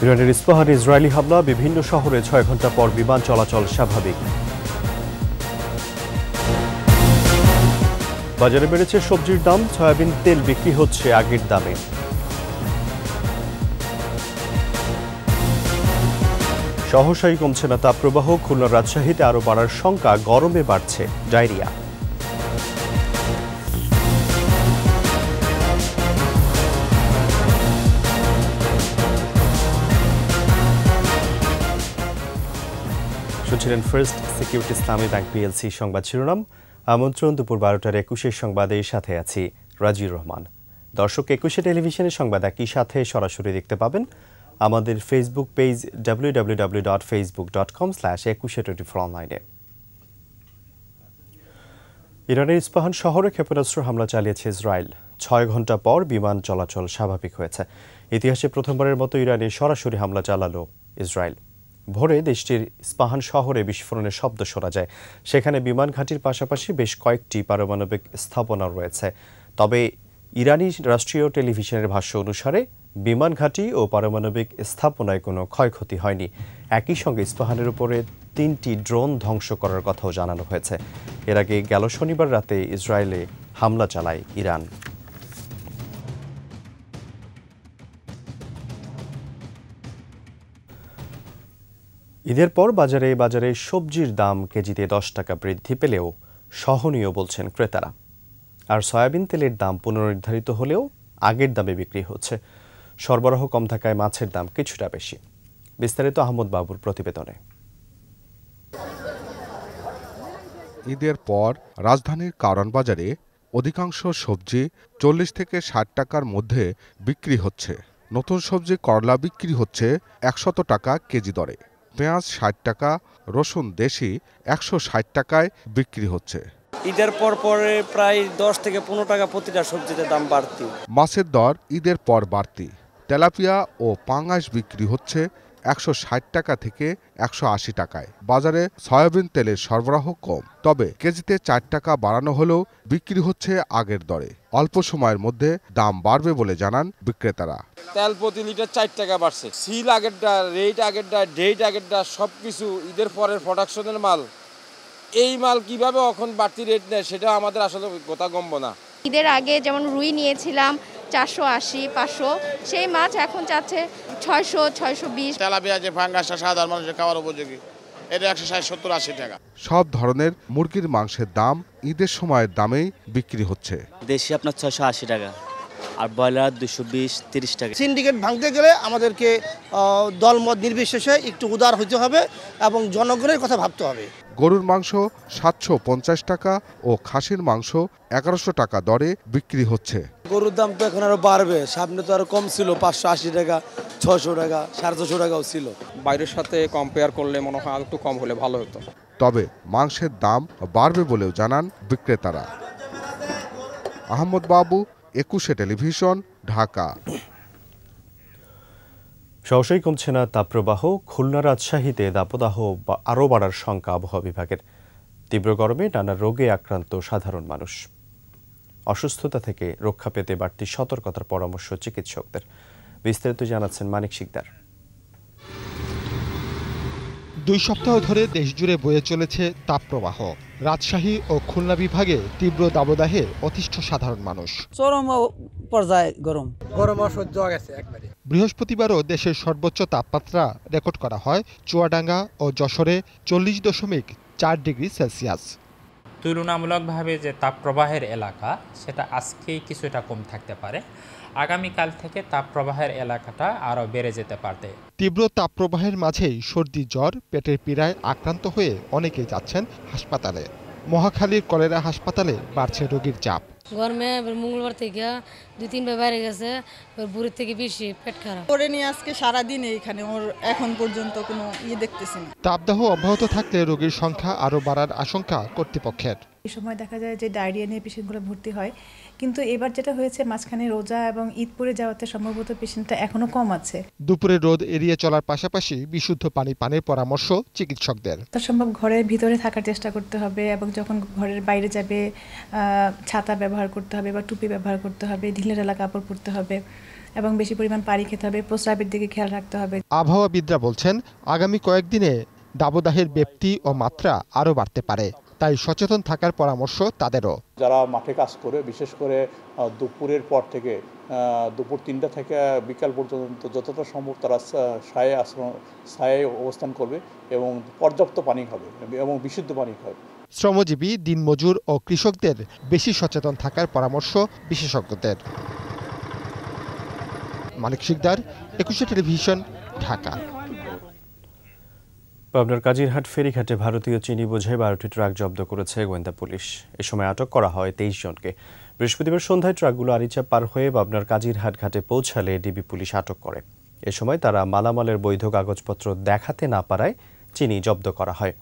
ইরানের ইস্পাহানে ইসরায়েলি হামলা, বিভিন্ন শহরে ৬ ঘণ্টা পর বিমান চলাচল স্বাভাবিক। বাজারে বেড়েছে সবজির দাম, সয়াবিন তেল বিক্রি হচ্ছে আগের দামে। সহসাই কমছে না তাপপ্রবাহ, খুলনার রাজশাহীতে আরও বাড়ার শঙ্কা, গরমে বাড়ছে ডায়রিয়া। শুনছিলেন ফার্স্ট সিকিউরিটি ইসলামী ব্যাংক পিএলসি সংবাদ শিরোনাম। আমন্ত্রণ দুপুর ১২টার ২১ সংবাদে সাথে আছি রাজিউর রহমান। দর্শক, ২১ টেলিভিশনের সংবাদ একই সাথে সরাসরি দেখতে পাবেন আমাদের ফেসবুক পেজ www.facebook.com/2124 অনলাইনে। ইরানের ইস্পাহান শহরে ক্ষেপণাস্ত্র হামলা চালিয়েছে ইসরায়েল। ৬ ঘণ্টা পর বিমান চলাচল স্বাভাবিক হয়েছে। ইতিহাসে প্রথমবারের মতো ইরানে সরাসরি হামলা চালালো ইসরায়েল। ভোরে দেশটির ইস্পাহান শহরে বিস্ফোরণের শব্দ শোনা যায়। সেখানে বিমান ঘাঁটির পাশাপাশি বেশ কয়েকটি পারমাণবিক স্থাপনা রয়েছে। তবে ইরানি রাষ্ট্রীয় টেলিভিশনের ভাষ্য অনুসারে বিমান ঘাঁটি ও পারমাণবিক স্থাপনায় কোনো ক্ষয়ক্ষতি হয়নি। একই সঙ্গে ইস্পাহানের উপরে ৩টি ড্রোন ধ্বংস করার কথাও জানানো হয়েছে। এর আগে গেল শনিবার রাতে ইসরায়েলে হামলা চালায় ইরান। ঈদের পর বাজারে সবজির দাম কেজিতে ১০ টাকা বৃদ্ধি পেলেও সহনীয় বলছেন ক্রেতারা। আর সয়াবিন তেলের দাম পুনর্নির্ধারিত হলেও আগের দামে বিক্রি হচ্ছে। সরবরাহ কম থাকায় মাছের দাম কিছুটা বেশি। বিস্তারিত আহমদ বাবুর প্রতিবেদনে। ঈদের পর রাজধানীর কারওয়ান বাজারে অধিকাংশ সবজি ৪০ থেকে ৬০ টাকার মধ্যে বিক্রি হচ্ছে। নতুন সবজি করলা বিক্রি হচ্ছে ১০০ টাকা কেজি দরে। পেঁয়াজ ৬০ টাকা, রসুন দেশি ১৬০ টাকায় বিক্রি হচ্ছে। ঈদের পর পরে প্রায় ১০ থেকে ১৫ টাকা প্রতিটা সবজিতে দাম বাড়তি। মাছের দর ঈদের পর বাড়তি। তেলাপিয়া ও পাঙ্গাস বিক্রি হচ্ছে ১৬০ টাকা থেকে ১৮০ টাকায়। বাজারে সয়াবিন তেলের সরবরাহ কম, তবে কেজিতে ৪ টাকা বাড়ানো হলেও বিক্রি হচ্ছে আগের দরে। অল্প সময়ের মধ্যে দাম বাড়বে বলে জানান বিক্রেতারা। তেল প্রতি লিটার ৪ টাকা বাড়ছে। সিল আগেরটা, রেট আগেরটা, ডেট আগেরটা সবকিছু ঈদের পরের প্রোডাকশনের মাল। এই মাল কিভাবে এখন বাড়তি রেট নেয় সেটা আমাদের আসলে কথা গম্য না। ঈদের আগে যেমন রুই নিয়েছিলাম ৪৮০, ৫০০, সেই মাছ এখন চাচ্ছে ৬০০, ৬২০। তেলাপিয়া যে ফাঙ্গাসটা সাধারণ মানুষের খাওয়ার উপযোগী, এটা ১৬০, ৭০, ৮০ টাকা। সব ধরনের মুরগির মাংসের দাম ঈদের সময়ের দামেই বিক্রি হচ্ছে। দেশি আপনার ৬৮০ টাকা, আর ব্রয়লার ২২০-৩০ টাকা। সিন্ডিকেট ভাঙতে গেলে আমাদেরকে দলমত নির্বিশেষে একটু উদার হতে হবে এবং জনগণের কথা ভাবতে হবে। গরুর মাংস ৭৫০ টাকা ও খাসির মাংস ১১০০ টাকা দরে বিক্রি হচ্ছে। গরুর দাম তো এখন আরো বাড়বে, সামনে তো আরো কম ছিল, ৫৮০ টাকা, ৬০০ টাকা, ৬৫০ টাকাও ছিল। বাইরের সাথে কম্পেয়ার করলে মনে হয় একটু কম হলে ভালো হতো। তবে মাংসের দাম বাড়বে বলেও জানান বিক্রেতারা। আহমদ বাবু, ২১ টেলিভিশন, ঢাকা। সহসাই কমছে না তাপপ্রবাহ, খুলনা রাজশাহীতে দাবদাহ আরও বাড়ার শঙ্কা আবহাওয়া বিভাগের। তীব্র গরমে নানা রোগে আক্রান্ত সাধারণ মানুষ। অসুস্থতা থেকে রক্ষা পেতে বাড়তি সতর্কতার পরামর্শ চিকিৎসকদের। বিস্তারিত জানাচ্ছেন মানিক শিকদার। ২ সপ্তাহ ধরে দেশজুড়ে বয়ে চলেছে তাপপ্রবাহ। রাজশাহী ও খুলনা বিভাগে তীব্র দাবদাহে অতিষ্ঠ সাধারণ মানুষ। চরম পর্যায়ে গরম অসহ্য হয়ে গেছে একবারে। বৃহস্পতিবারও দেশের সর্বোচ্চ তাপমাত্রা রেকর্ড করা হয় চুয়াডাঙ্গা ও যশোরে ৪০.৪ ডিগ্রি সেলসিয়াস। তুলনামূলকভাবে যে তাপপ্রবাহের এলাকা, সেটা আজকেই কিছুটা কম থাকতে পারে। আগামীকাল থেকে তাপপ্রবাহের এলাকাটা আরও বেড়ে যেতে পারে। তীব্র তাপপ্রবাহের মাঝেই সর্দি, জ্বর, পেটের পীড়ায় আক্রান্ত হয়ে অনেকেই যাচ্ছেন হাসপাতালে। মহাখালীর কলেরা হাসপাতালে বাড়ছে রোগীর চাপ। গরমে মঙ্গলবার থেকে ২-৩ বার বাইরে গেছে, বুড়ির থেকে বেশি পেট খারাপ করে নিয়ে আজকে সারাদিন এইখানে, ওর এখন পর্যন্ত কোনো দেখতেছি না। তাপদাহ অব্যাহত থাকলে রোগীর সংখ্যা আরও বাড়ার আশঙ্কা কর্তৃপক্ষের। এই সময় দেখা যায় যে ডায়রিয়া নিয়ে পেশেন্টগুলো ভর্তি হয়, কিন্তু এবার যেটা হয়েছে মাঝখানে রোজা এবং ঈদ পরে যাওয়াতে সম্ভবত পেশেন্টটা এখনো কম আছে। দুপুরে রোদ এড়িয়ে চলার পাশাপাশি বিশুদ্ধ পানির পরামর্শ চিকিৎসকদের। সম্ভব ঘরের ভিতরে থাকার চেষ্টা করতে হবে এবং যখন ঘরের বাইরে যাবে ছাতা ব্যবহার করতে হবে বা টুপি ব্যবহার করতে হবে, ঢিলেঢালা কাপড় পরতে হবে এবং বেশি পরিমাণ পানি খেতে হবে, প্রস্রাবের দিকে খেয়াল রাখতে হবে। আবহাওয়াবিদরা বলছেন আগামী কয়েকদিনে দাবদাহের ব্যাপ্তি ও মাত্রা আরও বাড়তে পারে, তাই সচেতন থাকার পরামর্শ তাদেরও। যারা মাঠে কাজ করে, বিশেষ করে দুপুরের পর থেকে দুপুর 3টা থেকে বিকাল পর্যন্ত যতটা সম্ভব তারা ছায়ায় অবস্থান করবে এবং পর্যাপ্ত পানি খাবে এবং বিশুদ্ধ পানি খাবে। শ্রমজীবী, দিনমজুর ও কৃষকদের বেশি সচেতন থাকার পরামর্শ বিশেষজ্ঞদের। মানিক শিকদার, 21 টেলিভিশন, ঢাকা। পাবনার কাজিরহাট ফেরিঘাটে ভারতীয় চিনি বোঝাই 12টি ট্রাক জব্দ করেছে গোয়েন্দা পুলিশ। এ সময় আটক করা হয় 23 জনকে। বৃহস্পতিবার সন্ধ্যায় ট্রাকগুলো আরিচা পার হয়ে পাবনার কাজিরহাট ঘাটে পৌঁছালে ডিবি পুলিশ আটক করে। এ সময় তারা মালামালের বৈধ কাগজপত্র দেখাতে না পারায় চিনি জব্দ করা হয়।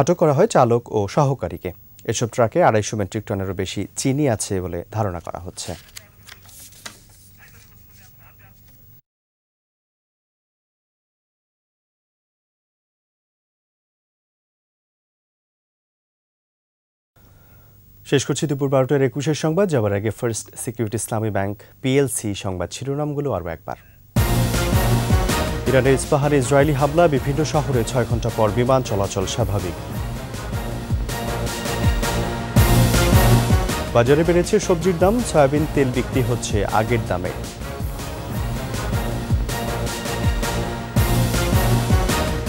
আটক করা হয় চালক ও সহকারীকে। এসব ট্রাকে 250 মেট্রিক টনেরও বেশি চিনি আছে বলে ধারণা করা হচ্ছে। শেষ করছি দুপুর 12টার 21 সংবাদ। যাবার আগে ফার্স্ট সিকিউরিটি ইসলামী ব্যাংক পিএলসি সংবাদ শিরোনামগুলো আরও একবার। ইরানের ইস্পাহানে ইসরায়েলি হামলা, বিভিন্ন শহরে 6 ঘন্টা পর বিমান চলাচল স্বাভাবিক। বাজারে বেড়েছে সবজির দাম, সয়াবিন তেল বিক্রি হচ্ছে আগের দামে।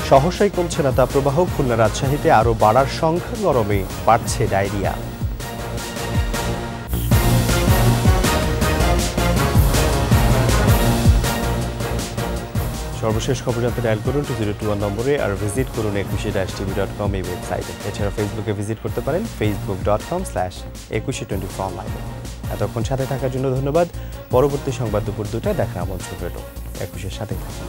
সহসাই কমছে না তাপপ্রবাহ, খুলনা রাজশাহীতে আরও বাড়ার সংখ্যা, গরমে বাড়ছে ডায়রিয়া। সর্বশেষ খবর জানতে ডায়াল করুন 2021 নম্বরে আর ভিজিট করুন 21-tv.com এই ওয়েবসাইটে। এছাড়া ফেসবুকে ভিজিট করতে পারেন facebook.com/2124 অনলাইনে। এতক্ষণ সাথে থাকার জন্য ধন্যবাদ। পরবর্তী সংবাদ দুপুর 2টায় দেখা আমন্ত্রণ রইল। 21-এর সাথে থাকুন।